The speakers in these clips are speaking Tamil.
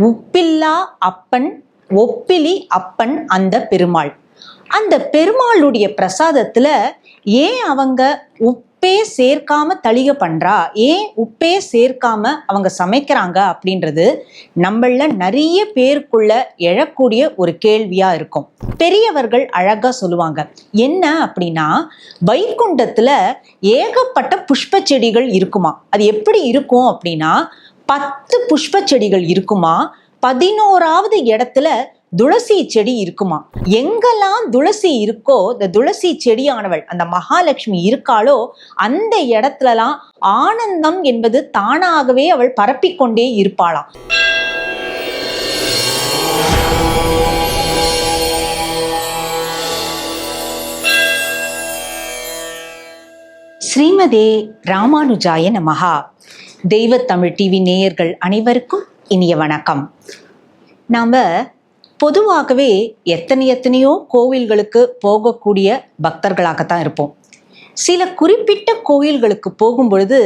உப்பில்லா அப்பன் ஒப்பிலி அப்பன் அந்த பெருமாள். அந்த பெருமாளுடைய பிரசாதத்துல ஏன் அவங்க உப்பே சேர்க்காம தளிகை பண்றா, ஏன் உப்பே சேர்க்காம அவங்க சமைக்கிறாங்க அப்படின்றது நம்மள நிறைய பேருக்குள்ள எழக்கூடிய ஒரு கேள்வியா இருக்கும். பெரியவர்கள் அழகா சொல்லுவாங்க. என்ன அப்படின்னா, வைகுண்டத்துல ஏகப்பட்ட புஷ்ப செடிகள் இருக்குமா. அது எப்படி இருக்கும் அப்படின்னா, 10 புஷ்ப செடிகள் இருக்குமா, 11வது இடத்துல துளசி செடி இருக்குமா. எங்கெல்லாம் துளசி இருக்கோ, இந்த துளசி செடியானவள் அந்த மகாலட்சுமி இருக்காளோ, அந்த இடத்துலலாம் ஆனந்தம் என்பது தானாகவே அவள் பரப்பிக்கொண்டே இருப்பாளாம். ஸ்ரீமதே ராமானுஜாய நமஹா. தெய்வ தமிழ் டிவி நேயர்கள் அனைவருக்கும் இனிய வணக்கம். நாம பொதுவாகவே எத்தனையோ கோவில்களுக்கு போகக்கூடிய பக்தர்களாகத்தான் இருப்போம். சில குறிப்பிட்ட கோயில்களுக்கு போகும் பொழுது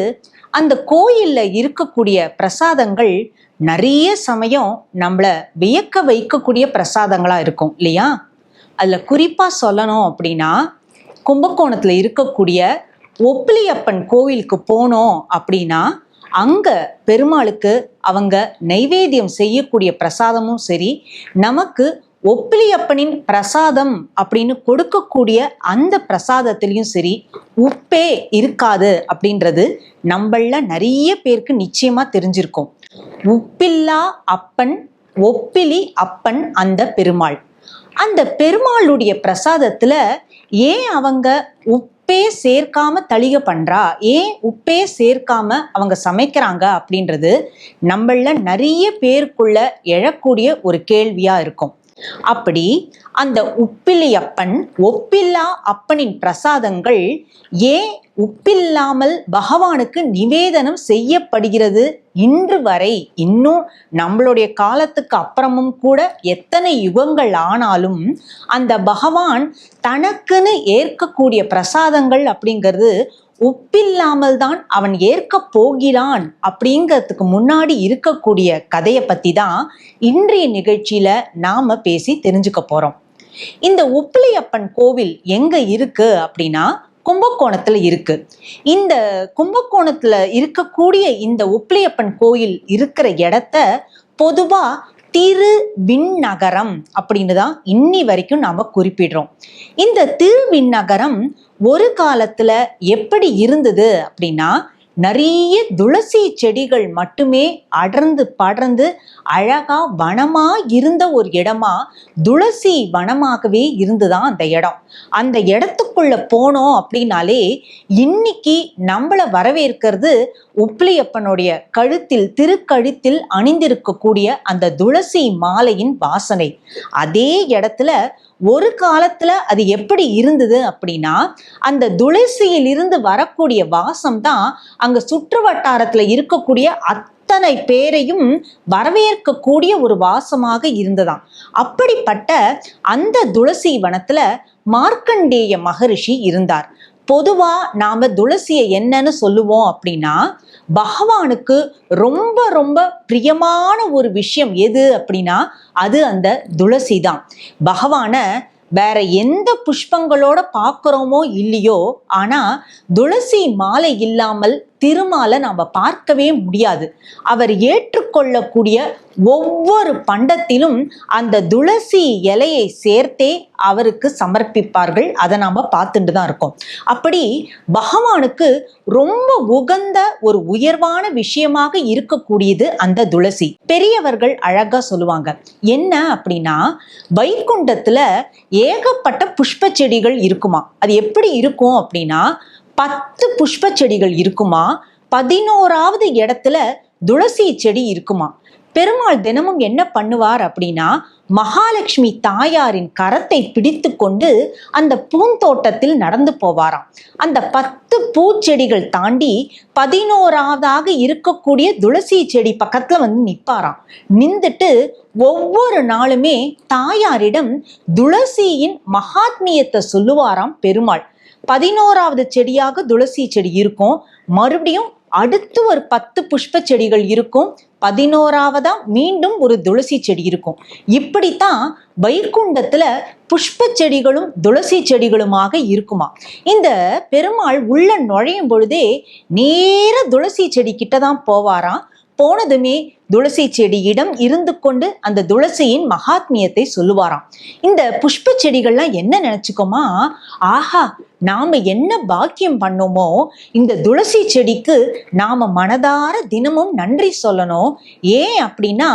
அந்த கோயில்ல இருக்கக்கூடிய பிரசாதங்கள் நிறைய சமயம் நம்மள வியக்க வைக்கக்கூடிய பிரசாதங்களா இருக்கும் இல்லையா? அதுல குறிப்பா சொல்லணும் அப்படின்னா, கும்பகோணத்துல இருக்கக்கூடிய ஒப்பிலியப்பன் கோவிலுக்கு போனோம் அப்படின்னா, அங்க பெருமாளுக்கு அவங்க நைவேத்தியம் செய்யக்கூடிய பிரசாதமும் சரி, நமக்கு ஒப்பிலியப்பனின் பிரசாதம் அப்படின்னு கொடுக்கக்கூடிய அந்த பிரசாதத்திலையும் சரி, உப்பே இருக்காது அப்படின்றது நம்மள நிறைய பேருக்கு நிச்சயமா தெரிஞ்சிருக்கும். உப்பில்லா அப்பன் ஒப்பிலி அப்பன் அந்த பெருமாள். அந்த பெருமாளுடைய பிரசாதத்துல ஏன் அவங்க உப்பே சேர்க்காம தளிகை பண்றா, ஏன் உப்பே சேர்க்காம அவங்க சமைக்கிறாங்க அப்படின்றது நம்மள நிறைய பேருக்குள்ள எழக்கூடிய ஒரு கேள்வியா இருக்கும். அப்படி அந்த உப்பிலியப்பன் ஒப்பில்லா அப்பனின் பிரசாதங்கள் ஏன் உப்பில்லாமல் பகவானுக்கு நிவேதனம் செய்யப்படுகிறது இன்று வரை, இன்னும் நம்மளுடைய காலத்துக்கு அப்புறமும் கூட எத்தனை யுகங்கள் ஆனாலும் அந்த பகவான் தனக்குன்னு ஏற்கக்கூடிய பிரசாதங்கள் அப்படிங்கிறது உப்பில்லாமல் தான் அவன் ஏற்க போகிறான் அப்படிங்கிறதுக்கு முன்னாடி இருக்கக்கூடிய கதையை பத்தி தான் இன்றைய நிகழ்ச்சியில நாம பேசி தெரிஞ்சுக்க போறோம். இந்த உப்பிலியப்பன் கோவில் எங்க இருக்கு அப்படின்னா, கும்பகோணத்துல இருக்கு. இந்த கும்பகோணத்துல இருக்கக்கூடிய இந்த உப்பிலியப்பன் கோயில் இருக்கிற இடத்த பொதுவா திருவிண்ணகரம் அப்படின்னு தான் இன்னி வரைக்கும் நாம குறிப்பிடுறோம். இந்த திருவிண்ணகரம் ஒரு காலத்துல எப்படி இருந்தது அப்படின்னா, நிறைய துளசி செடிகள் மட்டுமே அடர்ந்து படர்ந்து அழகா வனமா இருந்த ஒரு இடமா, துளசி வனமாகவே இருந்துதான் அந்த இடம். அந்த இடத்துக்குள்ள போனோம் அப்படின்னாலே இன்னைக்கு நம்மள வரவேற்கிறது உப்பிலியப்பனுடைய கழுத்தில், திருக்கழுத்தில் அணிந்திருக்கக்கூடிய அந்த துளசி மாலையின் வாசனை. அதே இடத்துல ஒரு காலத்துல அது எப்படி இருந்தது அப்படின்னா, அந்த துளசியில் இருந்து வரக்கூடிய வாசம் தான் அங்க சுற்று வட்டாரத்துல இருக்கக்கூடிய அத்தனை பேரையும் வரவேற்கக்கூடிய ஒரு வாசமாக இருந்ததாம். அப்படிப்பட்ட அந்த துளசி வனத்துல மார்க்கண்டேய மகரிஷி இருந்தார். பொதுவா நாம துளசியை என்னன்னு சொல்லுவோம் அப்படின்னா, பகவானுக்கு ரொம்ப ரொம்ப பிரியமான ஒரு விஷயம் எது அப்படின்னா அது அந்த துளசி தான். பகவான வேற எந்த புஷ்பங்களோட பார்க்கிறோமோ இல்லையோ, ஆனா துளசி மாலை இல்லாமல் திருமாலை நாம பார்க்கவே முடியாது. அவர் ஏற்றுக்கொள்ளக்கூடிய ஒவ்வொரு பண்டத்திலும் அந்த துளசி இலையை சேர்த்தே அவருக்கு சமர்ப்பிப்பார்கள். அதை நாம பார்த்துட்டு தான் இருக்கோம். அப்படி பகவானுக்கு ரொம்ப உகந்த ஒரு உயர்வான விஷயமாக இருக்கக்கூடியது அந்த துளசி. பெரியவர்கள் அழகா சொல்லுவாங்க. என்ன அப்படின்னா, வைகுண்டத்துல ஏகப்பட்ட புஷ்ப செடிகள் இருக்குமா. அது எப்படி இருக்கும் அப்படின்னா, 10 புஷ்ப செடிகள் இருக்குமா, 11வது இடத்துல துளசி செடி இருக்குமா. பெருமாள் தினமும் என்ன பண்ணுவார் அப்படின்னா, மகாலட்சுமி தாயாரின் கரத்தை பிடித்து கொண்டு அந்த பூந்தோட்டத்தில் நடந்து போவாராம். அந்த 10 பூச்செடிகள் தாண்டி 11வதாக இருக்கக்கூடிய துளசி செடி பக்கத்துல வந்து நிற்பாராம். நின்றுட்டு ஒவ்வொரு நாளுமே தாயாரிடம் துளசியின் மகாத்மியத்தை சொல்லுவாராம் பெருமாள். 11வது செடியாக துளசி செடி இருக்கும், மறுபடியும் அடுத்து ஒரு 10 புஷ்ப செடிகள் இருக்கும், 11ஆவதா மீண்டும் ஒரு துளசி செடி இருக்கும். இப்படித்தான் வைகுண்டத்துல புஷ்ப செடிகளும் துளசி செடிகளுமாக இருக்குமா. இந்த பெருமாள் உள்ள நுழையும் பொழுதே நேர துளசி செடி கிட்டதான் போவாராம். போனதுமே துளசி செடியிடம் இருந்து கொண்டு அந்த துளசியின் மகாத்மியத்தை சொல்லுவாராம். இந்த புஷ்ப செடிகள்லாம் என்ன நினைச்சுக்கோமா, ஆஹா நாம என்ன பாக்கியம் பண்ணோமோ இந்த துளசி செடிக்கு நாம மனதார தினமும் நன்றி சொல்லணும். ஏன் அப்படின்னா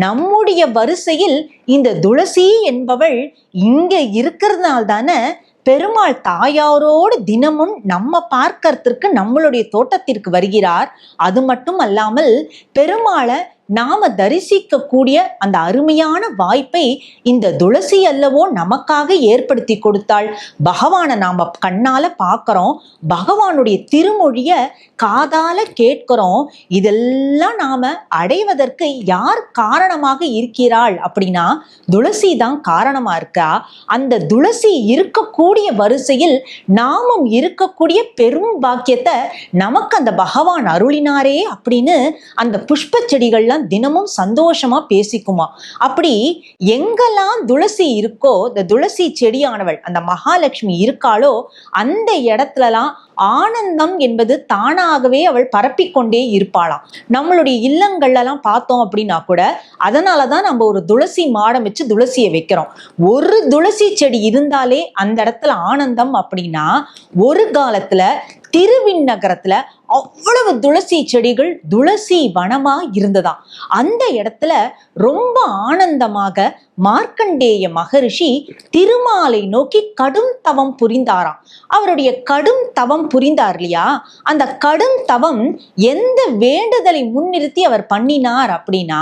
நம்முடைய வரிசையில் இந்த துளசி என்பவள் இங்க இருக்கிறதுனால தானே பெருமாள் தாயாரோடு தினமும் நம்ம பார்க்கறதுக்கு நம்மளுடைய தோட்டத்திற்கு வருகிறார். அது மட்டும் அல்லாமல் பெருமாளை நாம தரிசிக்க கூடிய அந்த அருமையான வாய்ப்பை இந்த துளசி அல்லவோ நமக்காக ஏற்படுத்தி கொடுத்தாள். பகவானை நாம கண்ணால பார்க்கிறோம், பகவானுடைய திருமொழிய காதால கேட்கிறோம். இதெல்லாம் நாம அடைவதற்கு யார் காரணமாக இருக்கிறாள் அப்படின்னா துளசி தான் காரணமா இருக்கா. அந்த துளசி இருக்கக்கூடிய வரிசையில் நாமும் இருக்கக்கூடிய பெரும் பாக்கியத்தை நமக்கு அந்த பகவான் அருளினாரே அப்படின்னு அந்த புஷ்ப செடிகள்லாம் தினமும் சந்தோஷமா பேசிக்குமா. அப்படி எங்கெல்லாம் துளசி இருக்கோ, இந்த துளசி செடியானவள் அந்த மகாலட்சுமி இருக்காளோ அந்த இடத்துலலாம் ஆனந்தம் என்பது தானாகவே அவள் பரப்பிக்கொண்டே இருப்பாளாம். நம்மளுடைய இல்லங்கள்லாம் பார்த்தோம் அப்படின்னா கூட அதனாலதான் நம்ம ஒரு துளசி மாடம் வச்சு துளசியை வைக்கிறோம். ஒரு துளசி செடி இருந்தாலே அந்த இடத்துல ஆனந்தம். அப்படின்னா ஒரு காலத்துல திருவிண்ணகரத்துல அவ்வளவு துளசி செடிகள் துளசி வனமா இருந்ததாம். அந்த இடத்துல ரொம்ப ஆனந்தமாக மார்க்கண்டேய மகரிஷி திருமாலை நோக்கி கடும் தவம் புரிந்தாராம். அவருடைய கடும் தவம் புரிந்தார் இல்லையா, அந்த கடும் தவம் எந்த வேண்டுதலை முன்னிறுத்தி அவர் பண்ணினார் அப்படின்னா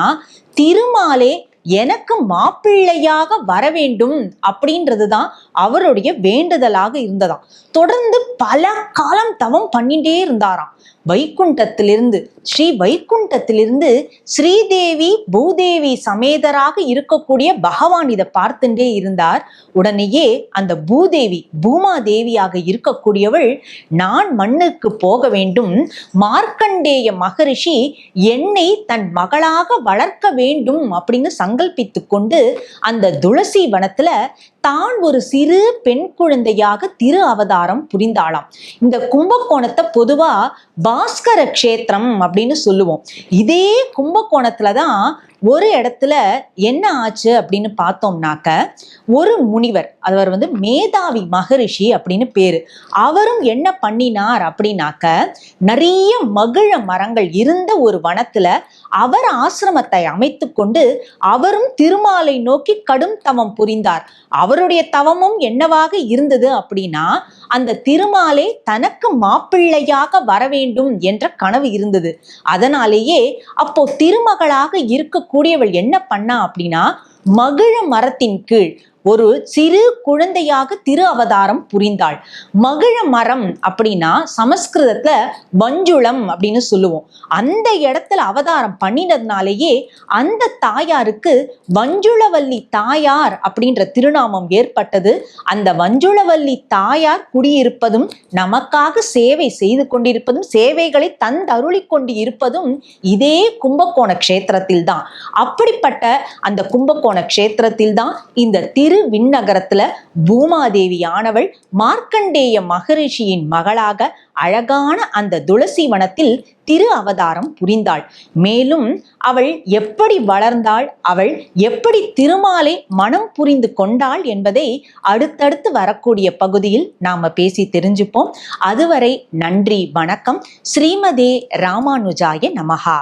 திருமாலே எனக்கு மாப்பிள்ளையாக வர வேண்டும் அப்படின்றதுதான் அவருடைய வேண்டுதலாக இருந்ததாம். தொடர்ந்து பல காலம் தவம் பண்ணிட்டே இருந்தாராம். வைகுண்டத்திலிருந்து ஸ்ரீ வைகுண்டத்திலிருந்து ஸ்ரீதேவி பூதேவி சமேதராக இருக்கக்கூடிய பகவான் இதை பார்த்துட்டே இருந்தார். உடனேயே அந்த பூதேவி பூமாதேவியாக இருக்கக்கூடியவள் நான் மண்ணுக்கு போக வேண்டும், மார்க்கண்டேய மகரிஷி என்னை தன் மகளாக வளர்க்க வேண்டும் அப்படின்னு சங்கல்பித்து கொண்டு அந்த துளசி வனத்துல தான் ஒரு சிறு பெண் குழந்தையாக திரு அவதாரம் புரிந்தாளாம். இந்த கும்பகோணத்தை பொதுவா பாஸ்கர கஷேத்திரம் அப்படின்னு சொல்லுவோம். இதே கும்பகோணத்துலதான் ஒரு இடத்துல என்ன ஆச்சு அப்படின்னு பார்த்தோம்னாக்க ஒரு முனிவர், அவர் மேதாவி மகரிஷி அப்படின்னு பேரு. அவரும் என்ன பண்ணினார் அப்படின்னாக்க நிறைய மகிழ மரங்கள் இருந்த ஒரு வனத்துல அவர் ஆசிரமத்தை அமைத்து கொண்டு அவரும் திருமாலை நோக்கி கடும் தவம் புரிந்தார். அவருடைய தவமும் என்னவாக இருந்தது அப்படின்னா அந்த திருமாலே தனக்கு மாப்பிள்ளையாக வர வேண்டும் என்ற கனவு இருந்தது. அதனாலேயே அப்போ திருமகளாக இருக்கக்கூடியவள் என்ன பண்ணா அப்படின்னா மகிழ மரத்தின் கீழ் ஒரு சிறு குழந்தையாக திரு அவதாரம் புரிந்தாள். மகிழ மரம் அப்படின்னா சமஸ்கிருதத்துல வஞ்சுளம் அப்படின்னு சொல்லுவோம். அந்த இடத்துல அவதாரம் பண்ணினதுனாலேயே அந்த தாயாருக்கு வஞ்சுளவல்லி தாயார் அப்படின்ற திருநாமம் ஏற்பட்டது. அந்த வஞ்சுளவல்லி தாயார் குடியிருப்பதும் நமக்காக சேவை செய்து கொண்டிருப்பதும் சேவைகளை தந்தருளி கொண்டு இருப்பதும் இதே கும்பகோண கஷேத்திரத்தில் தான். அப்படிப்பட்ட அந்த கும்பகோண கஷேத்திரத்தில் தான் இந்த விண்ணகரத்துல பூமாதேவி ஆனவள் மார்க்கண்டேய மகரிஷியின் மகளாக அழகான அந்த துளசி வனத்தில் திரு அவதாரம் புரிந்தாள். மேலும் அவள் எப்படி வளர்ந்தாள், அவள் எப்படி திருமாலை மனம் புரிந்து கொண்டாள் என்பதை அடுத்தடுத்து வரக்கூடிய பகுதியில் நாம பேசி தெரிஞ்சுப்போம். அதுவரை நன்றி, வணக்கம். ஸ்ரீமதே ராமானுஜாய நமஹா.